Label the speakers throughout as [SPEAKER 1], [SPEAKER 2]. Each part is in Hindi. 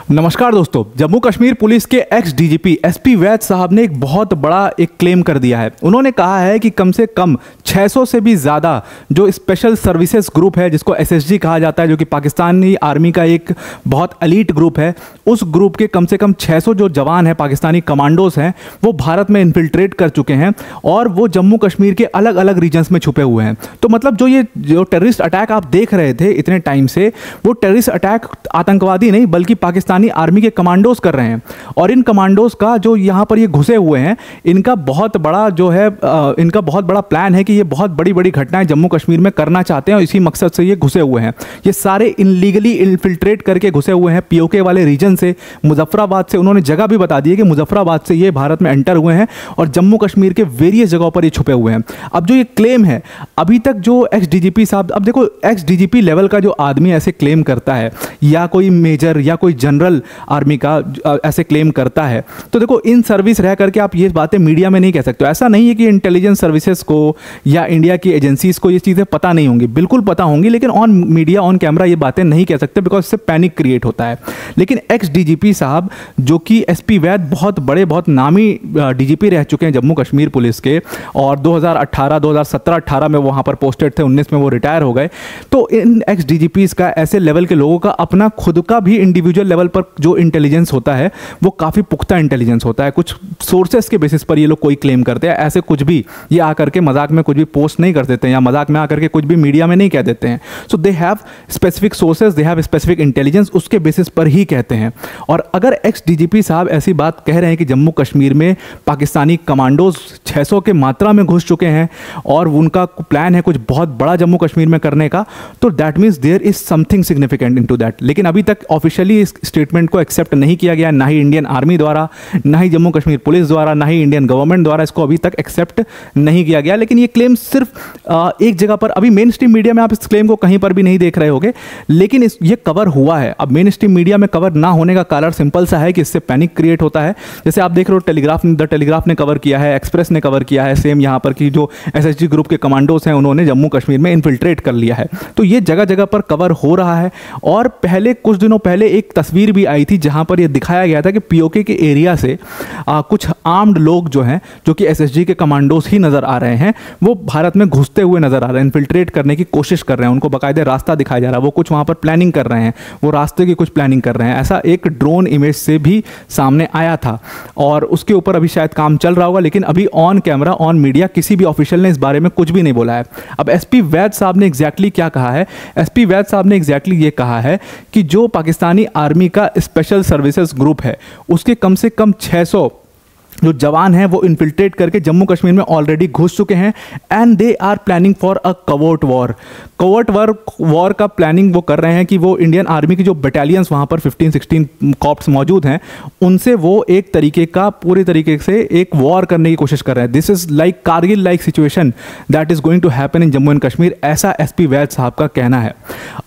[SPEAKER 1] नमस्कार दोस्तों। जम्मू कश्मीर पुलिस के एक्स डीजीपी एसपी वैद साहब ने एक बहुत बड़ा क्लेम कर दिया है। उन्होंने कहा है कि कम से कम 600 से भी ज़्यादा जो स्पेशल सर्विसेज ग्रुप है, जिसको एसएसजी कहा जाता है, जो कि पाकिस्तानी आर्मी का एक बहुत एलीट ग्रुप है, उस ग्रुप के कम से कम 600 जो जवान हैं, पाकिस्तानी कमांडोज हैं, वो भारत में इन्फिल्ट्रेट कर चुके हैं और वो जम्मू कश्मीर के अलग अलग रीजन्स में छुपे हुए हैं। तो मतलब जो टेररिस्ट अटैक आप देख रहे थे इतने टाइम से, वो टेररिस्ट अटैक आतंकवादी नहीं बल्कि पाकिस्तानी आर्मी के कमांडोज कर रहे हैं। और इन कमांडोज का जो यहाँ पर ये घुसे हुए हैं, इनका बहुत बड़ा जो है इनका बहुत बड़ा प्लान है कि ये बहुत बड़ी बड़ी घटनाएं जम्मू कश्मीर में करना चाहते हैं और इसी मकसद से ये घुसे हुए हैं। ये सारे इनलीगली इन्फिल्ट्रेट करके घुसे हुए हैं पीओके वाले रीजन से, मुजफ्फराबाद से। उन्होंने जगह भी बता दी है कि मुजफ्फराबाद से ये भारत में एंटर हुए हैं और जम्मू कश्मीर के वेरियस जगहों पर ये छुपे हुए हैं। अब जो ये क्लेम है, अभी तक जो एक्स डीजीपी साहब, अब देखो एक्स डीजीपी लेवल का जो आदमी ऐसे क्लेम करता है या कोई मेजर या कोई जनरल आर्मी का ऐसे क्लेम करता है, तो देखो इन सर्विस रह करके आप ये बातें मीडिया में नहीं कह सकते हो। ऐसा नहीं है कि इंटेलिजेंस सर्विसेज को या इंडिया की एजेंसीज को ये चीज़ें पता नहीं होंगी, बिल्कुल पता होंगी, लेकिन ऑन मीडिया ऑन कैमरा ये बातें नहीं कह सकते बिकॉज इससे पैनिक क्रिएट होता है। लेकिन एक्स डीजीपी साहब जो कि एसपी वैद बहुत बड़े बहुत नामी डीजीपी रह चुके हैं जम्मू कश्मीर पुलिस के, और 2017-18 में वहाँ पर पोस्टेड थे, 19 में वो रिटायर हो गए। तो इन एक्स डीजीपीज का, ऐसे लेवल के लोगों का अपना खुद का भी इंडिविजुअल लेवल पर जो इंटेलिजेंस होता है वो काफ़ी पुख्ता इंटेलिजेंस होता है। कुछ सोर्सेस के बेसिस पर ये लोग कोई क्लेम करते हैं, ऐसे कुछ भी ये आकर के मजाक में कुछ भी पोस्ट नहीं कर देते हैं या मजाक में आकर के कुछ भी मीडिया में नहीं कह देते हैं। So they have specific sources, they have specific intelligence, उसके बेसिस पर ही कहते हैं। और अगर एक्स डीजीपी साहब ऐसी बात कह रहे हैं कि जम्मू कश्मीर में पाकिस्तानी कमांडोज 600 के मात्रा में घुस चुके हैं और उनका प्लान है कुछ बहुत बड़ा जम्मू कश्मीर में करने का, तो that means there is something significant into that. लेकिन अभी तक ऑफिशियली इस स्टेटमेंट को एक्सेप्ट नहीं किया गया, ना ही इंडियन आर्मी द्वारा, ना ही जम्मू कश्मीर पुलिस द्वारा, ना ही इंडियन गवर्नमेंट द्वारा इसको अभी तक एक्सेप्ट नहीं किया गया। लेकिन ये क्लेम सिर्फ एक जगह पर, अभी मेन स्ट्रीम मीडिया में आप इस क्लेम को कहीं पर भी नहीं देख रहे होंगे, लेकिन ये कवर हुआ है। अब मेन स्ट्रीम मीडिया में कवर ना होने का कारण सिंपल सा है कि इससे पैनिक क्रिएट होता है। जैसे आप देख रहे हो द टेलीग्राफ ने कवर किया है, एक्सप्रेस ने कवर किया है, सेम यहाँ पर की जो एसएसजी ग्रुप के कमांडोज हैं उन्होंने जम्मू कश्मीर में इन्फिल्ट्रेट कर लिया है। तो ये जगह जगह पर कवर हो रहा है। और पहले कुछ दिनों पहले एक तस्वीर भी आई थी जहां पर यह दिखाया गया था कि पीओके के एरिया से कुछ आर्म्ड लोग जो हैं, जो कि एसएसजी के कमांडोज ही नजर आ रहे हैं, वो भारत में घुसते हुए नजर आ रहे हैं, इन्फिल्ट्रेट करने की कोशिश कर रहे हैं। उनको बाकायदे रास्ता दिखाया जा रहा है, वो कुछ वहां पर प्लानिंग कर रहे हैं, वो रास्ते की कुछ प्लानिंग कर रहे हैं। ऐसा एक ड्रोन इमेज से भी सामने आया था और उसके ऊपर अभी शायद काम चल रहा होगा, लेकिन अभी ऑन कैमरा ऑन मीडिया किसी भी ऑफिशियल ने इस बारे में कुछ भी नहीं बोला है। अब एसपी वैद साहब ने एग्जैक्टली क्या कहा है? एसपी वैद साहब ने एग्जैक्टली ये कहा है कि जो पाकिस्तानी आर्मी का स्पेशल सर्विसेज ग्रुप है, उसके कम से कम 600 जो जवान हैं वो इन्फिल्ट्रेट करके जम्मू कश्मीर में ऑलरेडी घुस चुके हैं and they are planning for a covert war. Covert war का प्लानिंग वो कर रहे हैं कि वो इंडियन आर्मी की जो बटालियंस वहाँ पर 15-16 कॉप्स मौजूद हैं, उनसे वो एक तरीके का पूरी तरीके से एक वॉर करने की कोशिश कर रहे हैं। This is like Kargil like situation that is going to happen in Jammu and Kashmir, ऐसा एसपी वैद साहब का कहना है।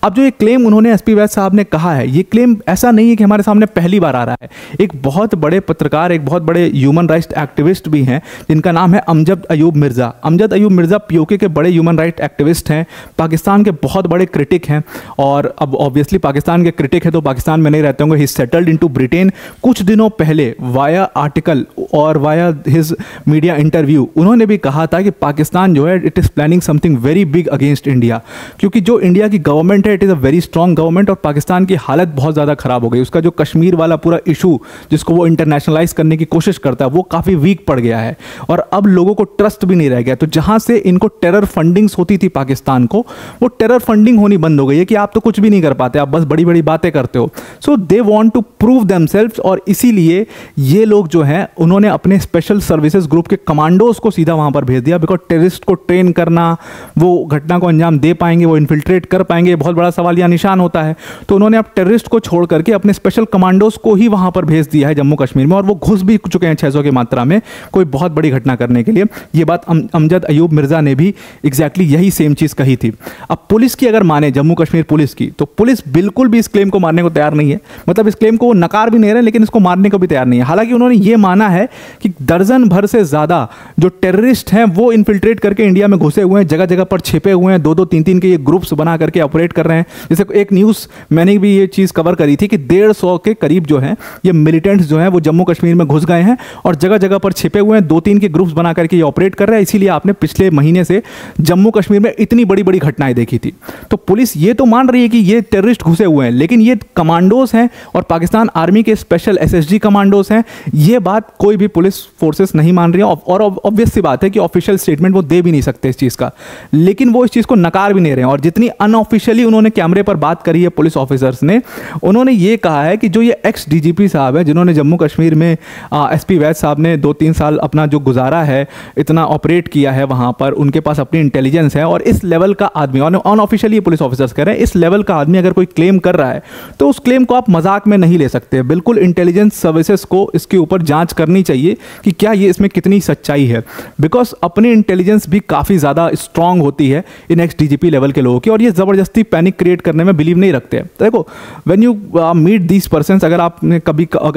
[SPEAKER 1] अब जो ये क्लेम उन्होंने एसपी वैद साहब ने कहा है, ये क्लेम ऐसा नहीं है कि हमारे सामने पहली बार आ रहा है। एक बहुत बड़े पत्रकार, एक बहुत बड़े ह्यूमन राइट्स एक्टिविस्ट भी हैं जिनका नाम है अमजद अयूब मिर्जा। अमजद अयूब मिर्जा पीओके के बड़े ह्यूमन राइट एक्टिविस्ट हैं, पाकिस्तान के बहुत बड़े क्रिटिक हैं। और अब ऑब्वियसली पाकिस्तान के क्रिटिक है तो पाकिस्तान में नहीं रहते होंगे। ही सेटल्ड इनटू ब्रिटेन। कुछ दिनों पहले वाया आर्टिकल और वाया हिज मीडिया इंटरव्यू उन्होंने भी कहा था कि पाकिस्तान जो है it is planning something very big against India, क्योंकि जो इंडिया की गवर्नमेंट है it is a very strong government और पाकिस्तान की हालत बहुत ज़्यादा खराब हो गई। उसका जो कश्मीर वाला पूरा इशू जिसको वो इंटरनेशनलाइज करने की कोशिश करता है वो काफ़ी वीक पड़ गया है और अब लोगों को ट्रस्ट भी नहीं रह गया। तो जहां से इनको टेरर फंडिंग्स होती थी पाकिस्तान को, वो टेरर फंडिंग होनी बंद हो गई है कि आप तो कुछ भी नहीं कर पाते, आप बस बड़ी बड़ी बातें करते हो। So they want to prove themselves और इसीलिए ये लोग जो हैं उन्होंने अपने स्पेशल सर्विसेज ग्रुप के कमांडोज को सीधा वहां पर भेज दिया। बिकॉज टेररिस्ट को ट्रेन करना, वो घटना को अंजाम दे पाएंगे, वो इन्फिल्ट्रेट कर पाएंगे, बहुत बड़ा सवाल या निशान होता है। तो उन्होंने अब टेररिस्ट को छोड़ करके अपने स्पेशल कमांडोज को ही वहां पर भेज दिया है जम्मू कश्मीर में और वो घुस भी चुके हैं 600 600 की मात्रा में कोई बहुत बड़ी घटना करने के लिए। ये बात अमजद अयूब मिर्ज़ा ने भी एग्जैक्टली यही सेम चीज़ कही थी। अब पुलिस की अगर माने, जम्मू कश्मीर पुलिस की, तो पुलिस बिल्कुल भी इस क्लेम को मानने को तैयार नहीं है। मतलब इस क्लेम को वो नकार भी नहीं रहे, लेकिन इसको मानने को भी तैयार नहीं है। हालांकि उन्होंने ये माना है कि दर्जन भर से ज़्यादा जो टेररिस्ट हैं वो इन्फिल्ट्रेट करके इंडिया में घुसे हुए हैं, जगह जगह पर छिपे हुए हैं, 2-2, 3-3 के ये ग्रुप्स बना करके ऑपरेट कर रहे हैं। जैसे एक न्यूज़ मैंने भी ये चीज़ कवर करी थी कि 150 के करीब जो हैं ये मिलिटेंट्स जो हैं वो जम्मू कश्मीर में घुस गए हैं और जगह जगह पर छिपे हुए हैं, 2-3 के ग्रुप्स बना करके ये ऑपरेट कर रहे हैं। इसीलिए आपने पिछले महीने से जम्मू कश्मीर में इतनी बड़ी बड़ी घटनाएं देखी थी। तो पुलिस ये तो मान रही है कि ये टेररिस्ट घुसे हुए हैं, लेकिन ये कमांडोज हैं और पाकिस्तान आर्मी के स्पेशल एसएसजी कमांडोज हैं। ये बात कोई भी पुलिस फोर्सेस नहीं मान रही है और ऑब्वियस सी बात है कि ऑफिशियल स्टेटमेंट वो दे भी नहीं सकते इस चीज़ का, लेकिन वो इस चीज़ को नकार भी नहीं रहे हैं। और जितनी अनऑफिशियली उन्होंने कैमरे पर बात करी है पुलिस ऑफिसर्स ने, उन्होंने ये कहा है कि जो ये एक्स डीजीपी साहब है जिन्होंने जम्मू कश्मीर में एसपी वैद साहब ने 2-3 साल अपना जो गुजारा है, इतना ऑपरेट किया है वहाँ पर, उनके पास अपनी इंटेलिजेंस है और इस लेवल का आदमी, और अनऑफिशियली पुलिस ऑफिसर्स कह रहे हैं, इस लेवल का आदमी अगर कोई क्लेम कर रहा है तो उस क्लेम को आप मजाक में नहीं ले सकते। बिल्कुल इंटेलिजेंस सर्विसेज को इसके ऊपर जांच करनी चाहिए कि क्या ये इसमें कितनी सच्चाई है, बिकॉज अपनी इंटेलिजेंस भी काफ़ी ज़्यादा स्ट्रांग होती है इन एक्स डीजीपी लेवल के लोगों की, और ये ज़बरदस्ती पैनिक क्रिएट करने में बिलीव नहीं रखते हैं। तो देखो, when you meet these persons, अगर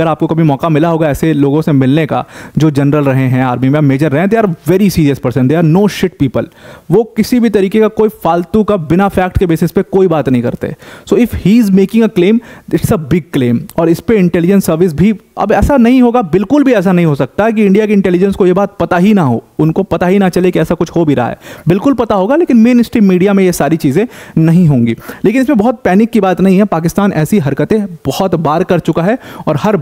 [SPEAKER 1] आपको कभी मौका मिला होगा ऐसे लोगों से मिलने का जो जनरल रहे हैं, आर्मी में मेजर रहे हैं, they are very serious person, they are no shit people. वो किसी भी तरीके का कोई फालतू का बिना फैक्ट के बेसिस पे कोई बात नहीं करते। So if he is making a claim, it's a big claim, और इस पे इंटेलिजेंस सर्विस भी, अब ऐसा नहीं होगा, बिल्कुल भी ऐसा नहीं हो सकता कि इंडिया की इंटेलिजेंस को ये बात पता ही ना हो, उनको पता ही ना चले कि ऐसा कुछ हो भी रहा है। बिल्कुल पता होगा, लेकिन मेन स्ट्रीम मीडिया में ये सारी चीज़ें नहीं होंगी। लेकिन इसमें बहुत पैनिक की बात नहीं है, पाकिस्तान ऐसी हरकतें बहुत बार कर चुका है और हर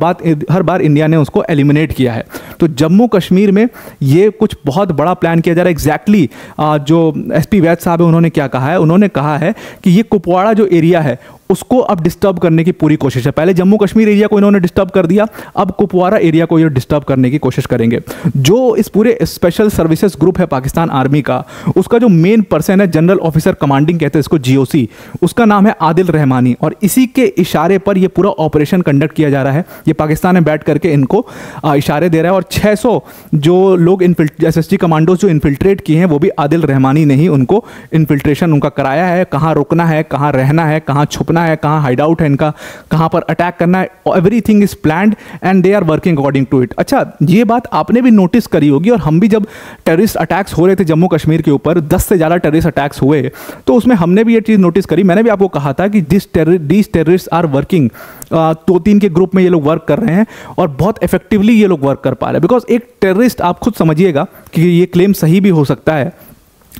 [SPEAKER 1] बार इंडिया ने उसको एलिमिनेट किया है। तो जम्मू कश्मीर में ये कुछ बहुत बड़ा प्लान किया जा रहा है। एग्जैक्टली जो एसपी वैद साहब है उन्होंने क्या कहा है, उन्होंने कहा है कि ये कुपवाड़ा जो एरिया है उसको अब डिस्टर्ब करने की पूरी कोशिश है। पहले जम्मू कश्मीर एरिया को इन्होंने डिस्टर्ब कर दिया, अब कुपवाड़ा एरिया को ये डिस्टर्ब करने की कोशिश करेंगे। जो इस पूरे स्पेशल सर्विसेज ग्रुप है पाकिस्तान आर्मी का, उसका जो मेन पर्सन है, जनरल ऑफिसर कमांडिंग कहते हैं इसको, जीओसी, उसका नाम है आदिल रहमानी, और इसी के इशारे पर ये पूरा ऑपरेशन कंडक्ट किया जा रहा है। ये पाकिस्तान में बैठ करके इनको इशारे दे रहा है, और 600 जो लोग एसएसजी कमांडोज जो इन्फिल्ट्रेट किए हैं वो भी आदिल रहमानी ने ही उनको इन्फिल्ट्रेशन उनका कराया है। कहाँ रुकना है, कहाँ रहना है, कहाँ छुपना है, कहाँ हाइड आउट है इनका, कहाँ पर अटैक करना है, everything is planned and they are working according to it. अच्छा, ये बात आपने भी नोटिस करी होगी, और हम भी जब टेररिस्ट अटैक्स हो रहे थे जम्मू कश्मीर के ऊपर, 10 से ज़्यादा टेररिस्ट अटैक्स हुए, तो उसमें हमने भी ये चीज़ नोटिस करी। मैंने भी आपको कहा था कि दिस टेररिस्ट आर वर्किंग, 2-3 के ग्रुप में ये लोग वर्क कर रहे हैं और बहुत इफेक्टिवली ये लोग वर्क कर पा रहे हैं। बिकॉज एक टेररिस्ट, आप खुद समझिएगा कि ये क्लेम सही भी हो सकता है,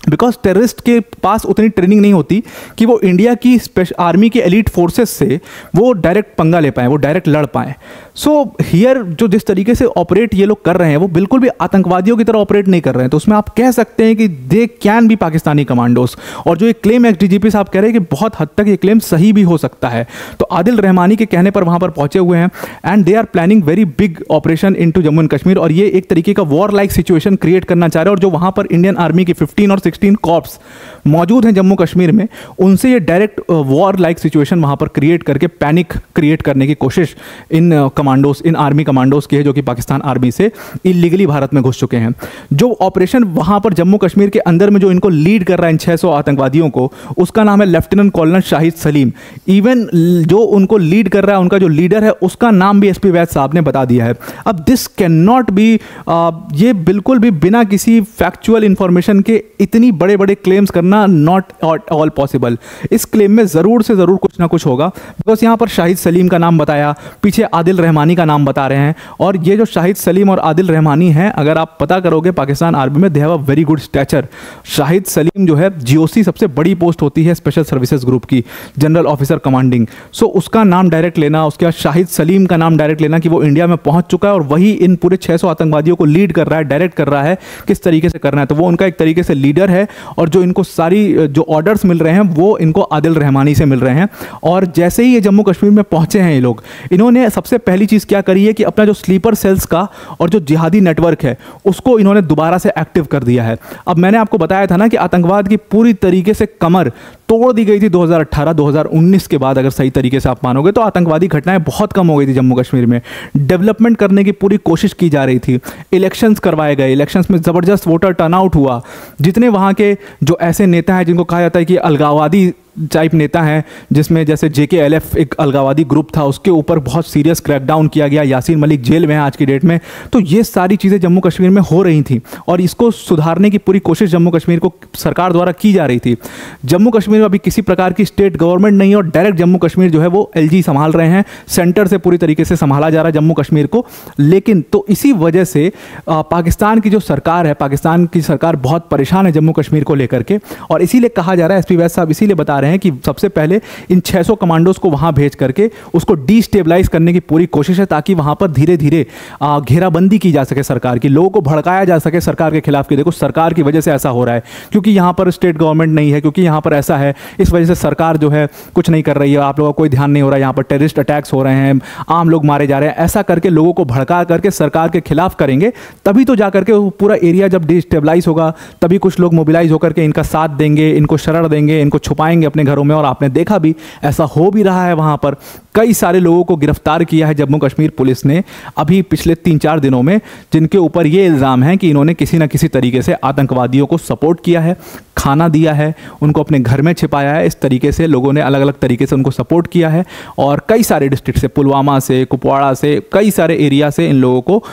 [SPEAKER 1] बिकॉज टेररिस्ट के पास उतनी ट्रेनिंग नहीं होती कि वो इंडिया की आर्मी के एलीट फोर्सेस से वो डायरेक्ट पंगा ले पाएँ, वो डायरेक्ट लड़ पाएँ। सो हियर जो जिस तरीके से ऑपरेट ये लोग कर रहे हैं वो बिल्कुल भी आतंकवादियों की तरह ऑपरेट नहीं कर रहे हैं। तो उसमें आप कह सकते हैं कि they can be Pakistani commandos. और जो ये क्लेम एक्स डीजीपी साहब कह रहे हैं कि बहुत हद तक ये क्लेम सही भी हो सकता है। तो आदिल रहमानी के कहने पर वहाँ पर पहुँचे हुए हैं and they are planning very big operation in to Jammu and Kashmir, और ये एक तरीके का वॉर लाइक सिचुएशन क्रिएट करना चाह रहे हैं। और जो वहाँ पर इंडियन आर्मी की 15 और 16 कॉर्प्स मौजूद हैं जम्मू कश्मीर में, उनसे ये डायरेक्ट वॉर लाइक सिचुएशन वहाँ पर क्रिएट करके पैनिक क्रिएट करने की कोशिश इन कमांडोज, इन आर्मी कमांडोज की है, जो कि पाकिस्तान आर्मी से इलीगली भारत में घुस चुके हैं। जो ऑपरेशन वहाँ पर जम्मू कश्मीर के अंदर में जो इनको लीड कर रहा है इन 600 आतंकवादियों को, उसका नाम है lieutenant colonel Shahid Salim. Even जो उनको लीड कर रहा है, उनका जो लीडर है, उसका नाम भी एसपी वैद साहब ने बता दिया है। अब दिस कैन नॉट बी, ये बिल्कुल भी बिना किसी फैक्चुअल इंफॉर्मेशन के इतनी बड़े बड़े क्लेम्स करना नॉट ऑल पॉसिबल। इस क्लेम में ज़रूर से ज़रूर कुछ ना कुछ होगा, बिकॉज यहाँ पर शाहिद सलीम का नाम बताया, पीछे आदिल रहमानी का नाम बता रहे हैं। और ये जो शाहिद सलीम और आदिल रहमानी हैं, अगर आप पता करोगे पाकिस्तान आर्मी में, they have a very good stature. Shahid Salim जो है जीओसी, सबसे बड़ी पोस्ट होती है स्पेशल सर्विसेज ग्रुप की, जनरल ऑफिसर कमांडिंग। सो उसका नाम डायरेक्ट लेना, उसके बाद शाहिद सलीम का नाम डायरेक्ट लेना कि वो इंडिया में पहुंच चुका है और वही इन पूरे 600 आतंकवादियों को लीड कर रहा है, डायरेक्ट कर रहा है किस तरीके से करना है। तो वो उनका एक तरीके से लीडर है, और जो इनको सारी जो ऑर्डर्स मिल रहे हैं वो इनको आदिल रहमानी से मिल रहे हैं। और जैसे ही ये जम्मू कश्मीर में पहुंचे हैं ये लोग, इन्होंने सबसे पहली चीज़ क्या करी है कि अपना जो स्लीपर सेल्स का और जो जिहादी नेटवर्क है उसको इन्होंने दोबारा से एक्टिव कर दिया है। अब मैंने आपको बताया था ना कि आतंकवाद की पूरी तरीके से कमर तोड़ दी गई थी 2018-2019 के बाद, अगर सही तरीके से आप मानोगे तो आतंकवादी घटनाएं बहुत कम हो गई थी जम्मू कश्मीर में। डेवलपमेंट करने की पूरी कोशिश की जा रही थी, इलेक्शंस करवाए गए, इलेक्शंस में ज़बरदस्त वोटर टर्नआउट हुआ। जितने वहाँ के जो ऐसे नेता हैं जिनको कहा जाता है कि अलगाववादी टाइप नेता हैं, जिसमें जैसे JKLF एक अलगाववादी ग्रुप था, उसके ऊपर बहुत सीरियस क्रैकडाउन किया गया। यासीन मलिक जेल में है आज की डेट में। तो ये सारी चीज़ें जम्मू कश्मीर में हो रही थी और इसको सुधारने की पूरी कोशिश जम्मू कश्मीर को सरकार द्वारा की जा रही थी। जम्मू कश्मीर में अभी किसी प्रकार की स्टेट गवर्नमेंट नहीं है और डायरेक्ट जम्मू कश्मीर जो है वो LG संभाल रहे हैं, सेंटर से पूरी तरीके से संभाला जा रहा है जम्मू कश्मीर को। लेकिन तो इसी वजह से पाकिस्तान की जो सरकार है, पाकिस्तान की सरकार बहुत परेशान है जम्मू कश्मीर को लेकर के, और इसीलिए कहा जा रहा है, SP वैद साहब इसीलिए बता रहे हैं कि सबसे पहले इन 600 कमांडोज को वहां भेज करके उसको डिस्टेबलाइज करने की पूरी कोशिश है, ताकि वहां पर धीरे धीरे घेराबंदी की जा सके सरकार की, लोगों को भड़काया जा सके सरकार के खिलाफ कि देखो सरकार की वजह से ऐसा हो रहा है, क्योंकि यहां पर स्टेट गवर्नमेंट नहीं है, क्योंकि यहां पर ऐसा है, इस वजह से सरकार जो है कुछ नहीं कर रही है, आप लोगों का कोई ध्यान नहीं हो रहा है, यहां पर टेररिस्ट अटैक्स हो रहे हैं, आम लोग मारे जा रहे हैं। ऐसा करके लोगों को भड़का करके सरकार के खिलाफ करेंगे, तभी तो जाकर के पूरा एरिया जब डिस्टेबलाइज होगा, तभी कुछ लोग मोबिलाइज होकर के इनका साथ देंगे, इनको शरण देंगे, इनको छुपाएंगे अपने घरों में। और आपने देखा भी ऐसा हो भी रहा है। वहां पर कई सारे लोगों को गिरफ्तार किया है जम्मू कश्मीर पुलिस ने अभी पिछले 3-4 दिनों में, जिनके ऊपर ये इल्ज़ाम है कि इन्होंने किसी न किसी तरीके से आतंकवादियों को सपोर्ट किया है, खाना दिया है, उनको अपने घर में छिपाया है। इस तरीके से लोगों ने अलग अलग तरीके से उनको सपोर्ट किया है और कई सारे डिस्ट्रिक्ट से, पुलवामा से, कुपवाड़ा से, कई सारे एरिया से इन लोगों को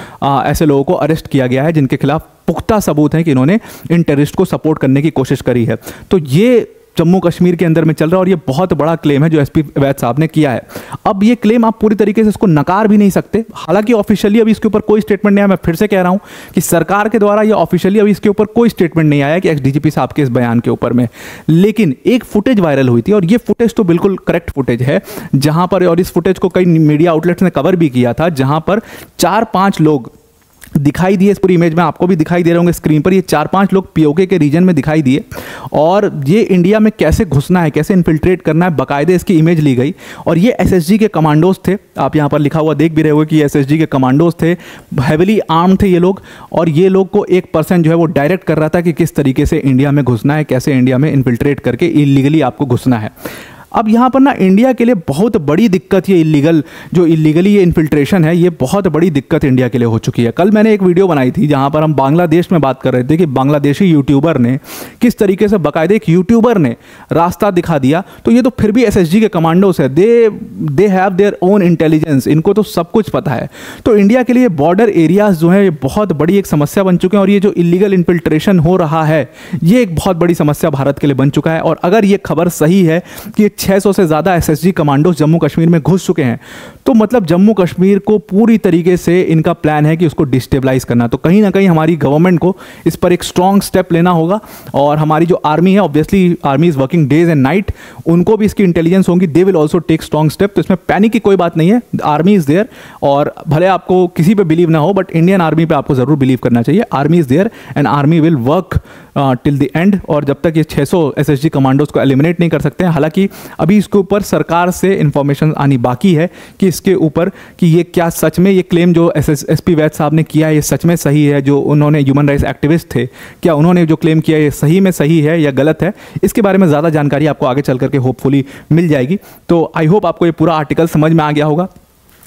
[SPEAKER 1] ऐसे लोगों को अरेस्ट किया गया है जिनके खिलाफ पुख्ता सबूत हैं कि इन्होंने इन टेररिस्ट को सपोर्ट करने की कोशिश करी है। तो ये जम्मू कश्मीर के अंदर में चल रहा है और ये बहुत बड़ा क्लेम है जो SP वैद साहब ने किया है। अब ये क्लेम आप पूरी तरीके से इसको नकार भी नहीं सकते, हालांकि ऑफिशियली अभी इसके ऊपर कोई स्टेटमेंट नहीं आया। मैं फिर से कह रहा हूं कि सरकार के द्वारा ये ऑफिशियली अभी इसके ऊपर कोई स्टेटमेंट नहीं आया कि XDGP साहब के इस बयान के ऊपर में, लेकिन एक फुटेज वायरल हुई थी और ये फुटेज तो बिल्कुल करेक्ट फुटेज है, जहां पर, और इस फुटेज को कई मीडिया आउटलेट्स ने कवर भी किया था, जहां पर 4-5 लोग दिखाई दिए। इस पूरी इमेज में आपको भी दिखाई दे रहे होंगे स्क्रीन पर, ये 4-5 लोग POK के रीजन में दिखाई दिए और ये इंडिया में कैसे घुसना है, कैसे इन्फिल्ट्रेट करना है, बाकायदे इसकी इमेज ली गई। और ये SSG के कमांडोज थे, आप यहाँ पर लिखा हुआ देख भी रहे हो कि SSG के कमांडोज थे, हैविली आर्म थे ये लोग, और ये लोग को एक पर्सन जो है वो डायरेक्ट कर रहा था कि किस तरीके से इंडिया में घुसना है, कैसे इंडिया में इन्फिल्ट्रेट करके इलीगली आपको घुसना है। अब यहाँ पर ना इंडिया के लिए बहुत बड़ी दिक्कत, ये इलीगली ये इन्फिल्ट्रेशन है, ये बहुत बड़ी दिक्कत इंडिया के लिए हो चुकी है। कल मैंने एक वीडियो बनाई थी जहाँ पर हम बांग्लादेश में बात कर रहे थे कि बांग्लादेशी यूट्यूबर ने किस तरीके से, बाकायदे एक यूट्यूबर ने रास्ता दिखा दिया। तो ये तो फिर भी SSG के कमांडोस है, they have their own intelligence, इनको तो सब कुछ पता है। तो इंडिया के लिए बॉर्डर एरियाज जो है ये बहुत बड़ी एक समस्या बन चुके हैं और ये जो इलीगल इन्फिल्ट्रेशन हो रहा है ये एक बहुत बड़ी समस्या भारत के लिए बन चुका है। और अगर ये खबर सही है कि 600 से ज़्यादा SSG कमांडोज जम्मू कश्मीर में घुस चुके हैं, तो मतलब जम्मू कश्मीर को पूरी तरीके से इनका प्लान है कि उसको डिस्टेबलाइज करना। तो कहीं ना कहीं हमारी गवर्नमेंट को इस पर एक स्ट्रॉन्ग स्टेप लेना होगा और हमारी जो आर्मी है, obviously army is working days and night, उनको भी इसकी इंटेलिजेंस होगी, they will also take strong step. तो इसमें पैनिक की कोई बात नहीं है, आर्मी इज देयर। और भले आपको किसी पे बिलीव ना हो, बट इंडियन आर्मी पे आपको जरूर बिलीव करना चाहिए। Army is there and army will work till the end. और जब तक ये 600 SSG कमांडोज को एलिमिनेट नहीं कर सकते हैं, हालांकि अभी इसके ऊपर सरकार से इंफॉर्मेशन आनी बाकी है कि इसके ऊपर कि ये क्या सच में, ये क्लेम जो SP वैद साहब ने किया है ये सच में सही है, जो उन्होंने ह्यूमन राइट्स एक्टिविस्ट थे, क्या उन्होंने जो क्लेम किया ये सही में सही है या गलत है। इसके बारे में ज़्यादा जानकारी आपको आगे चल करके होपफुली मिल जाएगी। तो आई होप आपको ये पूरा आर्टिकल समझ में आ गया होगा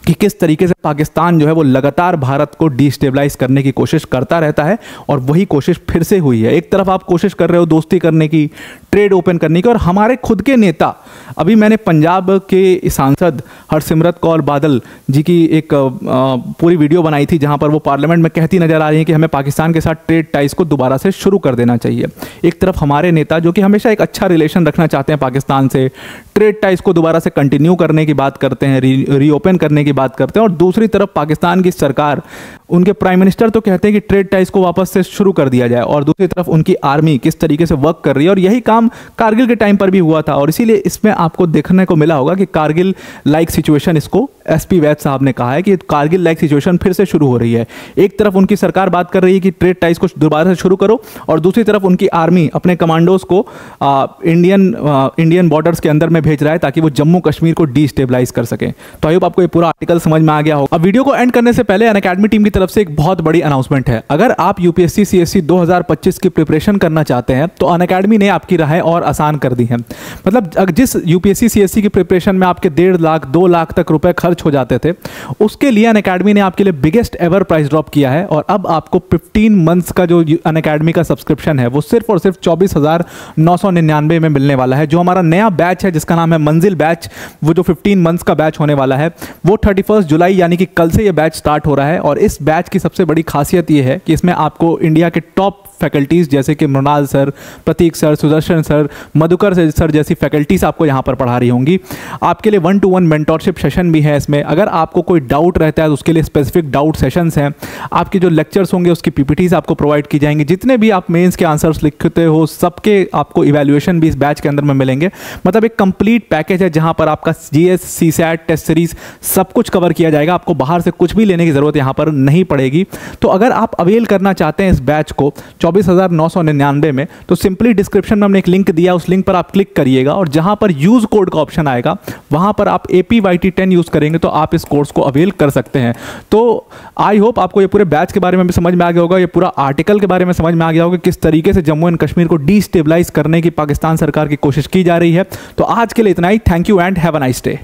[SPEAKER 1] कि किस तरीके से पाकिस्तान जो है वो लगातार भारत को डिस्टेबलाइज करने की कोशिश करता रहता है और वही कोशिश फिर से हुई है। एक तरफ आप कोशिश कर रहे हो दोस्ती करने की, ट्रेड ओपन करने की, और हमारे खुद के नेता, अभी मैंने पंजाब के सांसद हरसिमरत कौर बादल जी की एक पूरी वीडियो बनाई थी जहां पर वो पार्लियामेंट में कहती नजर आ रही है कि हमें पाकिस्तान के साथ ट्रेड टाइज को दोबारा से शुरू कर देना चाहिए। एक तरफ हमारे नेता जो कि हमेशा एक अच्छा रिलेशन रखना चाहते हैं पाकिस्तान से, ट्रेड टाइज को दोबारा से कंटिन्यू करने की बात करते हैं, रीओपन करने की बात करते हैं, और दूसरी तरफ पाकिस्तान की सरकार, उनके प्राइम मिनिस्टर तो कहते हैं कि ट्रेड टाइज को वापस से शुरू कर दिया जाए, और दूसरी तरफ उनकी आर्मी किस तरीके से वर्क कर रही है। और यही काम कारगिल के टाइम पर भी हुआ था और इसीलिए इसमें आपको देखने को मिला होगा कि कारगिल लाइक सिचुएशन इसको एसपी वैद साहब ने कहा है कि कारगिल लाइक सिचुएशन फिर से शुरू हो रही है। एक तरफ उनकी सरकार बात कर रही है कि ट्रेड टाइज को दोबारा से शुरू करो, और दूसरी तरफ उनकी आर्मी अपने कमांडोज को इंडियन बॉर्डर्स के अंदर में भेज रहा है ताकि वो जम्मू कश्मीर को डिस्टेबलाइज कर सके। तो आई होप आपको ये पूरा आर्टिकल समझ में आ गया होगा। अब वीडियो को एंड करने से पहले अनअकैडमी टीम की तरफ से एक बहुत बड़ी अनाउंसमेंट है। अगर आप यूपीएससी सीएससी 2025 की प्रिपरेशन करना चाहते हैं तो अनअकैडमी ने आपकी राहें और आसान कर दी हैं। मतलब जिस यूपीएससी सीएससी की प्रिपरेशन में आपके 1.5 लाख 2 लाख तक रुपए खर्च हो जाते थे, उसके लिए अनअकैडमी ने आपके लिए बिगेस्ट एवर प्राइस ड्रॉप किया है। और अब आपको 15 मंथ्स का जो अनअकैडमी का सब्सक्रिप्शन है वो सिर्फ और सिर्फ 24,999 में मिलने वाला है। जो हमारा नया बैच है जिसका नाम है मंजिल बैच, वो जो 15 मंथ्स का बैच होने वाला है, वो 31 जुलाई यानी कि कल से ये बैच स्टार्ट हो रहा है। और इस बैच की सबसे बड़ी खासियत ये है कि इसमें आपको इंडिया के टॉप फैकल्टीज़ जैसे कि Mrinal sir, Prateek sir, Sudarshan sir, Madhukar sir जैसी फैकल्टीज़ आपको यहाँ पर पढ़ा रही होंगी। आपके लिए 1-to-1 मेंटोरशिप सेशन भी है इसमें। अगर आपको कोई डाउट रहता है तो उसके लिए स्पेसिफिक डाउट सेशंस हैं। आपके जो लेक्चर्स होंगे उसकी पीपीटीज आपको प्रोवाइड की जाएंगी। जितने भी आप मेंस के आंसर्स लिखते हो सबके आपको इवैल्यूएशन भी इस बैच के अंदर में मिलेंगे। मतलब एक कंप्लीट पैकेज है जहाँ पर आपका जीएस, सीसैट, टेस्ट सीरीज सब कुछ कवर किया जाएगा। आपको बाहर से कुछ भी लेने की ज़रूरत यहाँ पर नहीं पड़ेगी। तो अगर आप अवेल करना चाहते हैं इस बैच को 24,999 में, तो सिंपली डिस्क्रिप्शन में हमने एक लिंक दिया, उस लिंक पर आप क्लिक करिएगा और जहां पर यूज कोड का ऑप्शन आएगा वहां पर आप APYT10 यूज करेंगे तो आप इस कोर्स को अवेल कर सकते हैं। तो आई होप आपको ये पूरे बैच के बारे में भी समझ में आ गया होगा, ये पूरा आर्टिकल के बारे में समझ में आ गया होगा किस तरीके से जम्मू एंड कश्मीर को डिस्टेबलाइज करने की पाकिस्तान सरकार की कोशिश की जा रही है। तो आज के लिए इतना ही। Thank you and have a nice day.